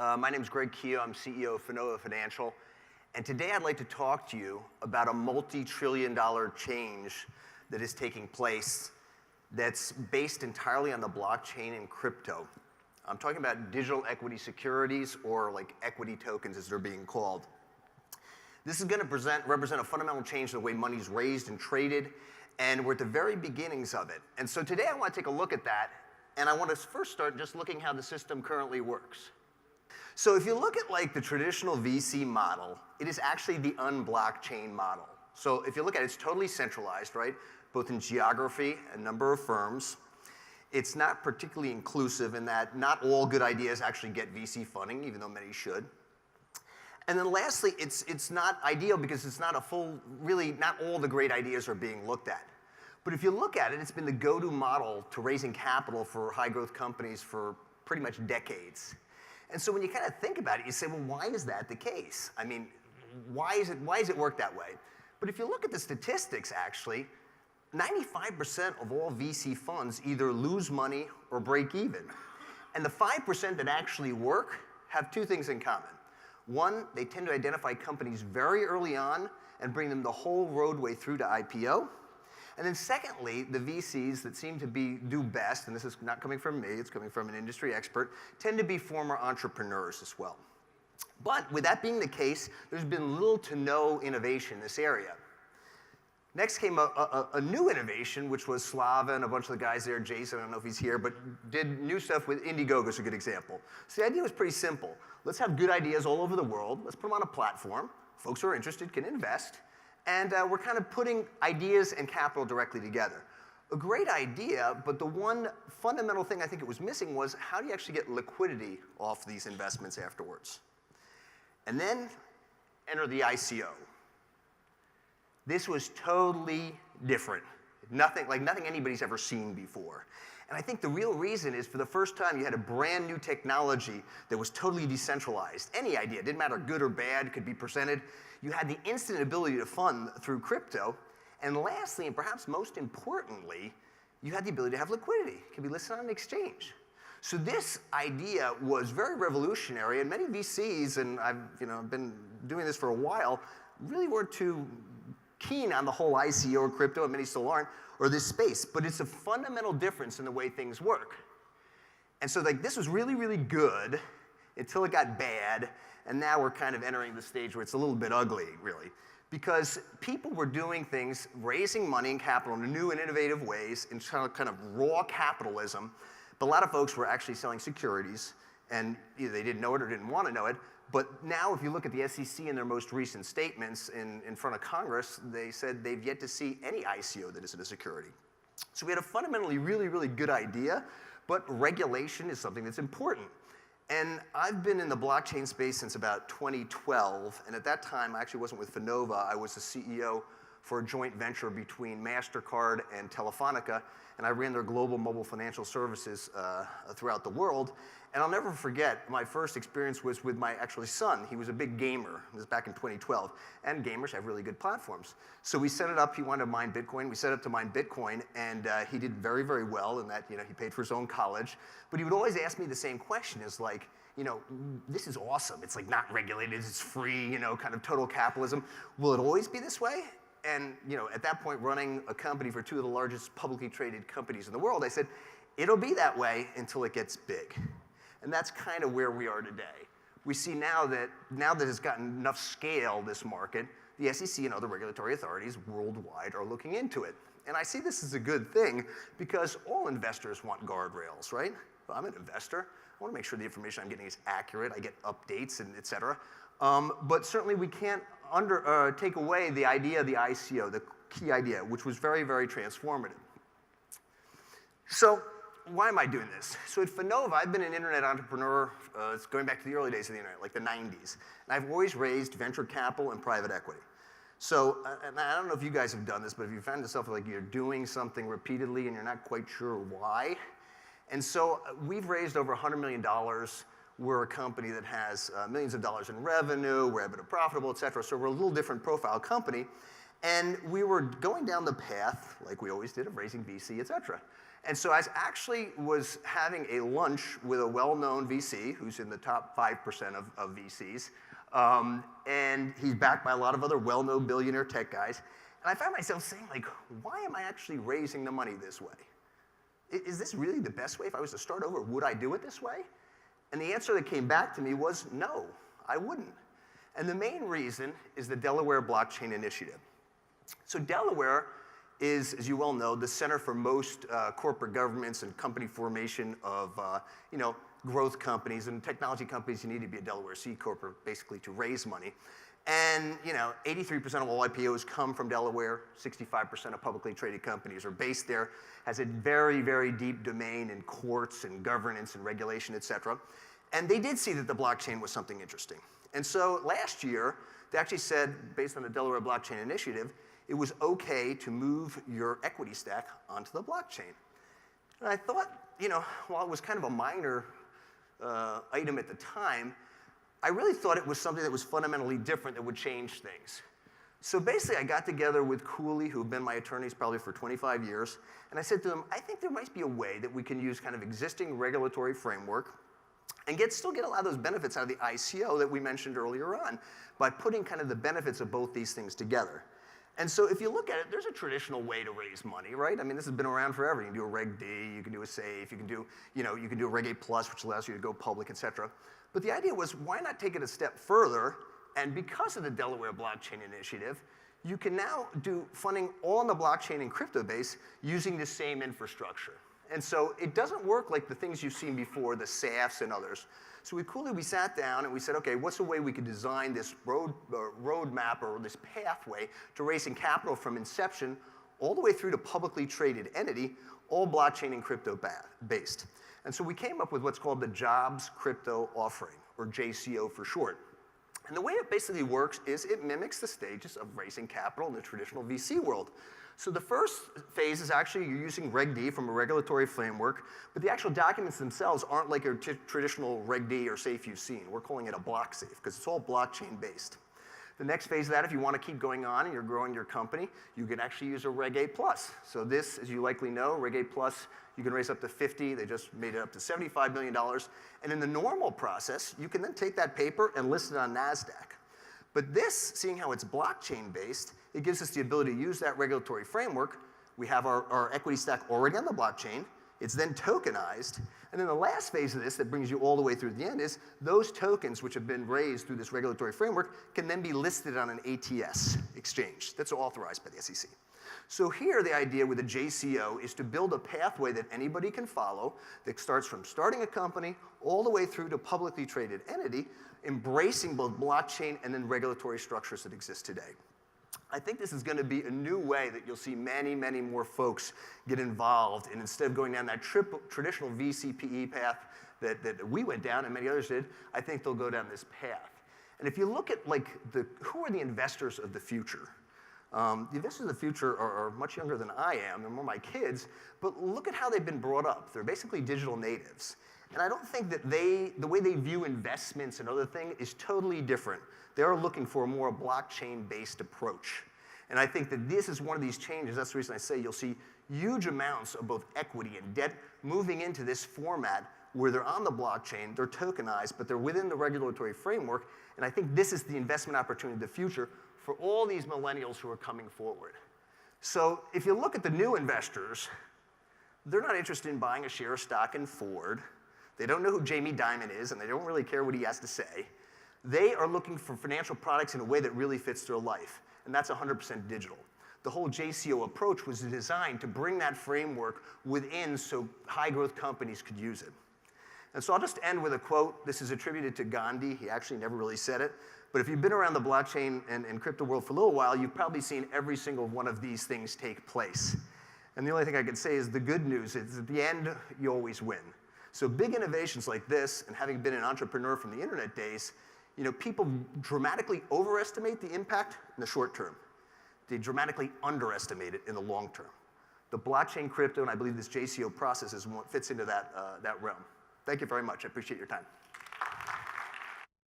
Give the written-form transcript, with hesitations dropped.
My name is Greg Keough. I'm CEO of Finova Financial. And today I'd like to talk to you about a multi-trillion-dollar change that is taking place that's based entirely on the blockchain and crypto. I'm talking about digital equity securities, or like equity tokens as they're being called. This is going to represent a fundamental change in the way money is raised and traded, and we're at the very beginnings of it. And so today I want to take a look at that, and I want to first start just looking how the system currently works. So if you look at like the traditional VC model, it is actually the unblockchain model. So if you look at it, it's totally centralized, right? Both in geography and number of firms. It's not particularly inclusive in that not all good ideas actually get VC funding, even though many should. And then lastly, it's not ideal because it's not a full, really not all the great ideas are being looked at. But if you look at it, it's been the go-to model to raising capital for high growth companies for pretty much decades. And so when you kind of think about it, you say, well, why is that the case? I mean, why is it work that way? But if you look at the statistics, actually, 95% of all VC funds either lose money or break even. And the 5% that actually work have two things in common. One, they tend to identify companies very early on and bring them the whole roadway through to IPO. And then secondly, the VCs that seem to do best, and this is not coming from me, it's coming from an industry expert, tend to be former entrepreneurs as well. But with that being the case, there's been little to no innovation in this area. Next came a new innovation, which was Slava and a bunch of the guys there, Jason, I don't know if he's here, but did new stuff with Indiegogo is a good example. So the idea was pretty simple. Let's have good ideas all over the world. Let's put them on a platform. Folks who are interested can invest. And we're kind of putting ideas and capital directly together. A great idea, but the one fundamental thing I think it was missing was how do you actually get liquidity off these investments afterwards? And then enter the ICO. This was totally different. Nothing anybody's ever seen before. And I think the real reason is for the first time you had a brand new technology that was totally decentralized. Any idea, didn't matter good or bad, could be presented. You had the instant ability to fund through crypto. And lastly, and perhaps most importantly, you had the ability to have liquidity. It could be listed on an exchange. So this idea was very revolutionary, and many VCs, and I've been doing this for a while, really weren't too keen on the whole ICO or crypto, and many still aren't, or this space. But it's a fundamental difference in the way things work. And so like this was really, really good until it got bad, and now we're kind of entering the stage where it's a little bit ugly, really. Because people were doing things, raising money and capital in new and innovative ways, in kind of raw capitalism. But a lot of folks were actually selling securities, and either they didn't know it or didn't want to know it. But now if you look at the SEC in their most recent statements in front of Congress, they said they've yet to see any ICO that isn't a security. So we had a fundamentally really, really good idea, but regulation is something that's important. And I've been in the blockchain space since about 2012, and at that time I actually wasn't with Finova, I was the CEO for a joint venture between MasterCard and Telefonica, and I ran their global mobile financial services throughout the world. And I'll never forget, my first experience was with my actually son. He was a big gamer. This was back in 2012. And gamers have really good platforms. So we set it up. He wanted to mine Bitcoin. We set up to mine Bitcoin. And he did very, very well in that he paid for his own college. But he would always ask me the same question is like, this is awesome. It's like not regulated. It's free, kind of total capitalism. Will it always be this way? And at that point, running a company for two of the largest publicly traded companies in the world, I said, it'll be that way until it gets big. And that's kind of where we are today. We see now that it's gotten enough scale, this market, the SEC and other regulatory authorities worldwide are looking into it. And I see this as a good thing because all investors want guardrails, right? Well, I'm an investor. I want to make sure the information I'm getting is accurate. I get updates and et cetera. But certainly we can't take away the idea of the ICO, the key idea, which was very, very transformative. So why am I doing this? So at Finova, I've been an internet entrepreneur it's going back to the early days of the internet, like the 90s. And I've always raised venture capital and private equity. So, and I don't know if you guys have done this, but if you find yourself like you're doing something repeatedly and you're not quite sure why. And so we've raised over $100 million. We're a company that has millions of dollars in revenue. We're EBITDA profitable, et cetera. So we're a little different profile company. And we were going down the path, like we always did, of raising VC, et cetera. And so I actually was having a lunch with a well-known VC who's in the top 5% of VCs. And he's backed by a lot of other well-known billionaire tech guys. And I found myself saying, like, why am I actually raising the money this way? Is this really the best way? If I was to start over, would I do it this way? And the answer that came back to me was no, I wouldn't. And the main reason is the Delaware Blockchain Initiative. So Delaware is, as you well know, the center for most corporate governments and company formation of growth companies and technology companies. You need to be a Delaware C Corp basically to raise money. And 83% of all IPOs come from Delaware. 65% of publicly traded companies are based there. Has a very, very deep domain in courts and governance and regulation, et cetera. And they did see that the blockchain was something interesting. And so last year, they actually said, based on the Delaware Blockchain Initiative, it was okay to move your equity stack onto the blockchain. And I thought, while it was kind of a minor item at the time, I really thought it was something that was fundamentally different that would change things. So basically, I got together with Cooley, who've been my attorneys probably for 25 years, and I said to them, I think there might be a way that we can use kind of existing regulatory framework and still get a lot of those benefits out of the ICO that we mentioned earlier on by putting kind of the benefits of both these things together. And so if you look at it, there's a traditional way to raise money, right? I mean, this has been around forever. You can do a Reg D, you can do a SAFE, you can do a Reg A+, which allows you to go public, et cetera. But the idea was, why not take it a step further? And because of the Delaware Blockchain Initiative, you can now do funding all on the blockchain and crypto base using the same infrastructure. And so it doesn't work like the things you've seen before, the SAFs and others. So we sat down and we said, okay, what's a way we could design this roadmap or this pathway to raising capital from inception all the way through to publicly traded entity, all blockchain and crypto based. And so we came up with what's called the Jobs Crypto Offering, or JCO for short. And the way it basically works is it mimics the stages of raising capital in the traditional VC world. So the first phase is actually you're using Reg D from a regulatory framework, but the actual documents themselves aren't like a traditional Reg D or SAFE you've seen. We're calling it a block safe because it's all blockchain based. The next phase of that, if you want to keep going on and you're growing your company, you can actually use a Reg A+. So this, as you likely know, Reg A+, you can raise up to 50. They just made it up to $75 million. And in the normal process, you can then take that paper and list it on NASDAQ. But this, seeing how it's blockchain-based, it gives us the ability to use that regulatory framework. We have our equity stack already on the blockchain. It's then tokenized. And then the last phase of this that brings you all the way through the end is those tokens which have been raised through this regulatory framework can then be listed on an ATS exchange that's authorized by the SEC. So here the idea with the JCO is to build a pathway that anybody can follow that starts from starting a company all the way through to publicly traded entity, embracing both blockchain and then regulatory structures that exist today. I think this is going to be a new way that you'll see many, many more folks get involved. And instead of going down that traditional VCPE path that we went down and many others did, I think they'll go down this path. And if you look at who are the investors of the future? The investors of the future are much younger than I am. They're more my kids. But look at how they've been brought up. They're basically digital natives. And I don't think that the way they view investments and other things is totally different. They're looking for a more blockchain-based approach. And I think that this is one of these changes. That's the reason I say you'll see huge amounts of both equity and debt moving into this format where they're on the blockchain, they're tokenized, but they're within the regulatory framework. And I think this is the investment opportunity of the future for all these millennials who are coming forward. So if you look at the new investors, they're not interested in buying a share of stock in Ford. They don't know who Jamie Dimon is, and they don't really care what he has to say. They are looking for financial products in a way that really fits their life, and that's 100% digital. The whole JCO approach was designed to bring that framework within so high-growth companies could use it. And so I'll just end with a quote. This is attributed to Gandhi. He actually never really said it. But if you've been around the blockchain and crypto world for a little while, you've probably seen every single one of these things take place. And the only thing I can say is the good news is at the end, you always win. So big innovations like this, and having been an entrepreneur from the internet days, people dramatically overestimate the impact in the short term. They dramatically underestimate it in the long term. The blockchain, crypto, and I believe this JCO process is what fits into that realm. Thank you very much. I appreciate your time.